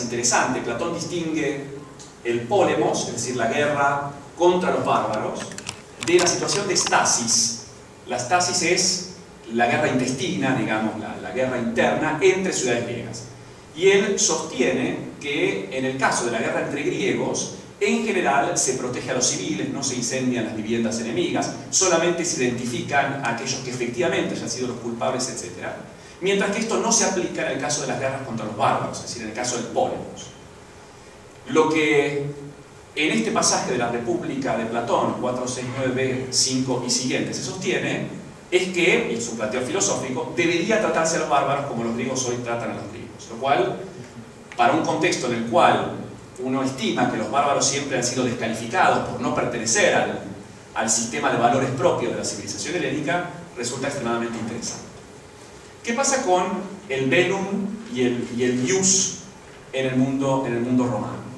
Interesante. Platón distingue el pólemos, es decir, la guerra contra los bárbaros, de la situación de stasis. La stasis es la guerra intestina, digamos, la guerra interna entre ciudades griegas. Y él sostiene que en el caso de la guerra entre griegos, en general se protege a los civiles, no se incendian las viviendas enemigas, solamente se identifican a aquellos que efectivamente hayan sido los culpables, etc. Mientras que esto no se aplica en el caso de las guerras contra los bárbaros, es decir, en el caso del pólemos. Lo que en este pasaje de la República de Platón, 469b, 5 y siguientes, se sostiene es que, y es un planteo filosófico, debería tratarse a los bárbaros como los griegos hoy tratan a los griegos. Lo cual, para un contexto en el cual uno estima que los bárbaros siempre han sido descalificados por no pertenecer al sistema de valores propios de la civilización helénica, resulta extremadamente interesante. ¿Qué pasa con el velum y el ius en el mundo romano?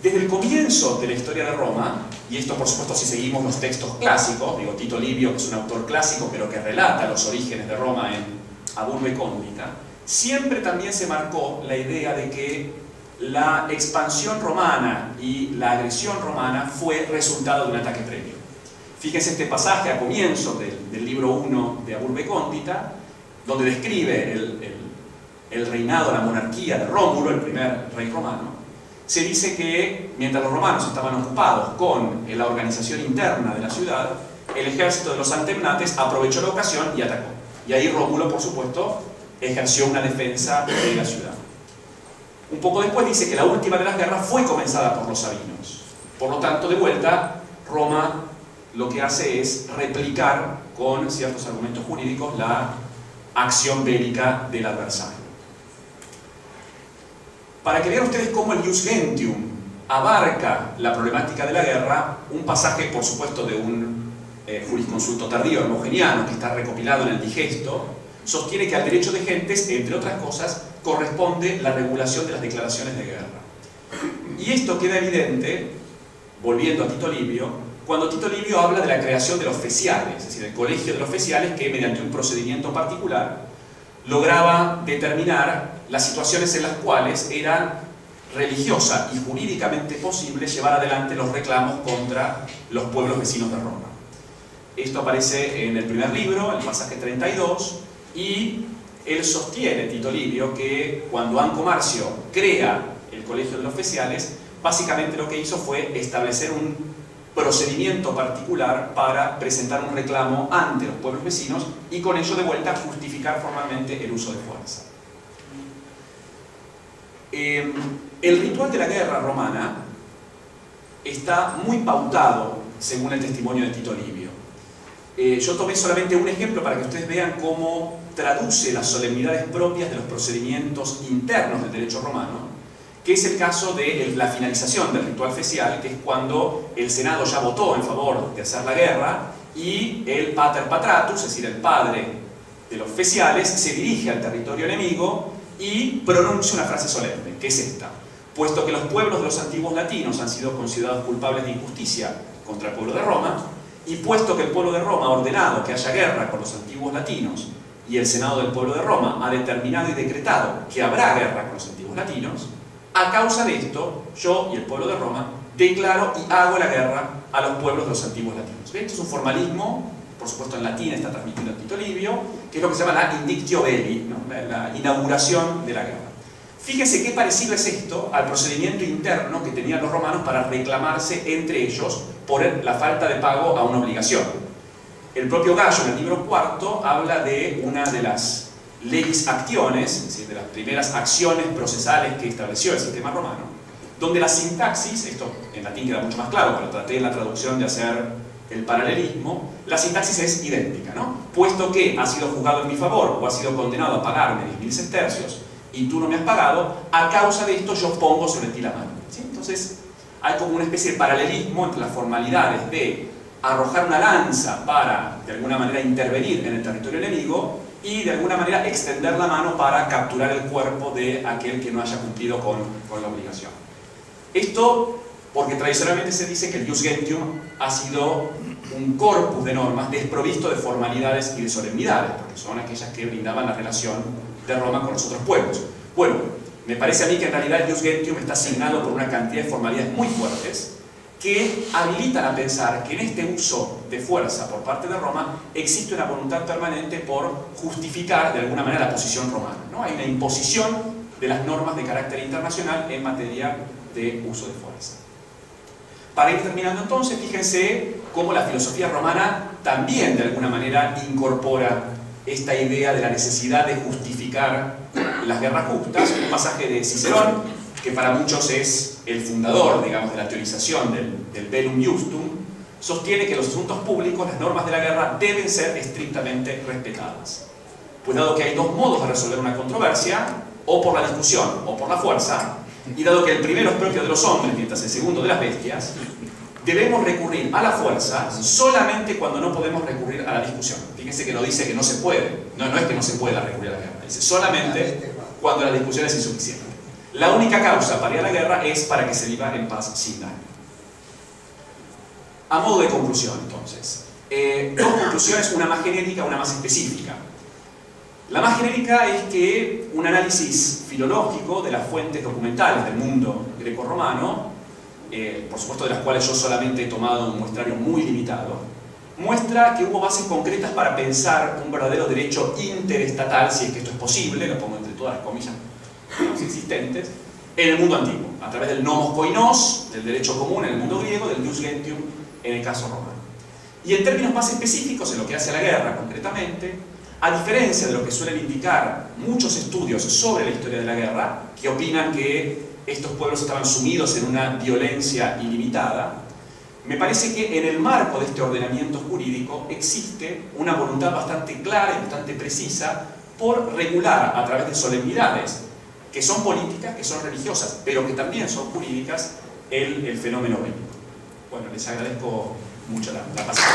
Desde el comienzo de la historia de Roma, y esto por supuesto si seguimos los textos clásicos, digo Tito Livio, que es un autor clásico pero que relata los orígenes de Roma en A Urbe Condita, siempre también se marcó la idea de que la expansión romana y la agresión romana fue resultado de un ataque previo. Fíjense este pasaje a comienzo del libro 1 de A Urbe Condita, donde describe el reinado, la monarquía de Rómulo, el primer rey romano. Se dice que mientras los romanos estaban ocupados con la organización interna de la ciudad, el ejército de los antemnates aprovechó la ocasión y atacó. Y ahí Rómulo, por supuesto, ejerció una defensa de la ciudad. Un poco después dice que la última de las guerras fue comenzada por los sabinos. Por lo tanto, de vuelta, Roma lo que hace es replicar con ciertos argumentos jurídicos la acción bélica del adversario. Para que vean ustedes cómo el Ius Gentium abarca la problemática de la guerra, un pasaje, por supuesto, de un jurisconsulto tardío hermogeniano que está recopilado en el Digesto, sostiene que al derecho de gentes, entre otras cosas, corresponde la regulación de las declaraciones de guerra. Y esto queda evidente, volviendo a Tito Livio, cuando Tito Livio habla de la creación de los feciales, es decir, el colegio de los feciales que mediante un procedimiento particular lograba determinar las situaciones en las cuales era religiosa y jurídicamente posible llevar adelante los reclamos contra los pueblos vecinos de Roma. Esto aparece en el primer libro, el pasaje 32, y él sostiene, Tito Livio, que cuando Anco Marcio crea el colegio de los feciales, básicamente lo que hizo fue establecer un procedimiento particular para presentar un reclamo ante los pueblos vecinos y con ello de vuelta justificar formalmente el uso de fuerza. El ritual de la guerra romana está muy pautado según el testimonio de Tito Livio. Yo tomé solamente un ejemplo para que ustedes vean cómo traduce las solemnidades propias de los procedimientos internos del derecho romano, que es el caso de la finalización del ritual fecial, que es cuando el Senado ya votó en favor de hacer la guerra y el pater patratus, es decir, el padre de los feciales, se dirige al territorio enemigo y pronuncia una frase solemne, que es esta: puesto que los pueblos de los antiguos latinos han sido considerados culpables de injusticia contra el pueblo de Roma, y puesto que el pueblo de Roma ha ordenado que haya guerra con los antiguos latinos, y el Senado del pueblo de Roma ha determinado y decretado que habrá guerra con los antiguos latinos, a causa de esto, yo y el pueblo de Roma declaro y hago la guerra a los pueblos de los antiguos latinos. ¿Ven? Esto es un formalismo, por supuesto en latín está transmitido en Tito Livio, que es lo que se llama la indictio belli, ¿no? la inauguración de la guerra. Fíjense qué parecido es esto al procedimiento interno que tenían los romanos para reclamarse entre ellos por la falta de pago a una obligación. El propio Gallo, en el libro cuarto, habla de una de las legis actiones, es decir, de las primeras acciones procesales que estableció el sistema romano, donde la sintaxis, esto en latín queda mucho más claro, pero traté en la traducción de hacer el paralelismo, la sintaxis es idéntica, ¿no? Puesto que ha sido juzgado en mi favor o ha sido condenado a pagarme 10.000 sestercios y tú no me has pagado, a causa de esto yo pongo sobre ti la mano, ¿sí? Entonces hay como una especie de paralelismo entre las formalidades de arrojar una lanza para de alguna manera intervenir en el territorio enemigo y de alguna manera extender la mano para capturar el cuerpo de aquel que no haya cumplido con la obligación. Esto porque tradicionalmente se dice que el Ius Gentium ha sido un corpus de normas desprovisto de formalidades y de solemnidades, porque son aquellas que brindaban la relación de Roma con los otros pueblos. Bueno, me parece a mí que en realidad el Ius Gentium está asignado por una cantidad de formalidades muy fuertes que habilitan a pensar que en este uso de fuerza por parte de Roma existe una voluntad permanente por justificar de alguna manera la posición romana, ¿no? Hay una imposición de las normas de carácter internacional en materia de uso de fuerza. Para ir terminando entonces, fíjense cómo la filosofía romana también de alguna manera incorpora esta idea de la necesidad de justificar las guerras justas. Un pasaje de Cicerón, que para muchos es el fundador, digamos, de la teorización del bellum justum, sostiene que en los asuntos públicos las normas de la guerra deben ser estrictamente respetadas. Pues dado que hay dos modos de resolver una controversia, o por la discusión o por la fuerza, y dado que el primero es propio de los hombres, mientras el segundo de las bestias, debemos recurrir a la fuerza solamente cuando no podemos recurrir a la discusión. Fíjense que no dice que no se puede, no es que no se pueda recurrir a la guerra, dice solamente cuando la discusión es insuficiente. La única causa para ir a la guerra es para que se viva en paz sin daño. A modo de conclusión, entonces, dos conclusiones, una más genérica, una más específica. La más genérica es que un análisis filológico de las fuentes documentales del mundo greco-romano, por supuesto de las cuales yo solamente he tomado un muestrario muy limitado, muestra que hubo bases concretas para pensar un verdadero derecho interestatal, si es que esto es posible, lo pongo entre todas las comillas existentes, en el mundo antiguo, a través del nomos koinos, del derecho común en el mundo griego, del ius gentium en el caso romano. Y en términos más específicos, en lo que hace a la guerra concretamente, a diferencia de lo que suelen indicar muchos estudios sobre la historia de la guerra, que opinan que estos pueblos estaban sumidos en una violencia ilimitada, me parece que en el marco de este ordenamiento jurídico existe una voluntad bastante clara y bastante precisa por regular a través de solemnidades que son políticas, que son religiosas, pero que también son jurídicas, el fenómeno bélico. Bueno, les agradezco mucho la paciencia.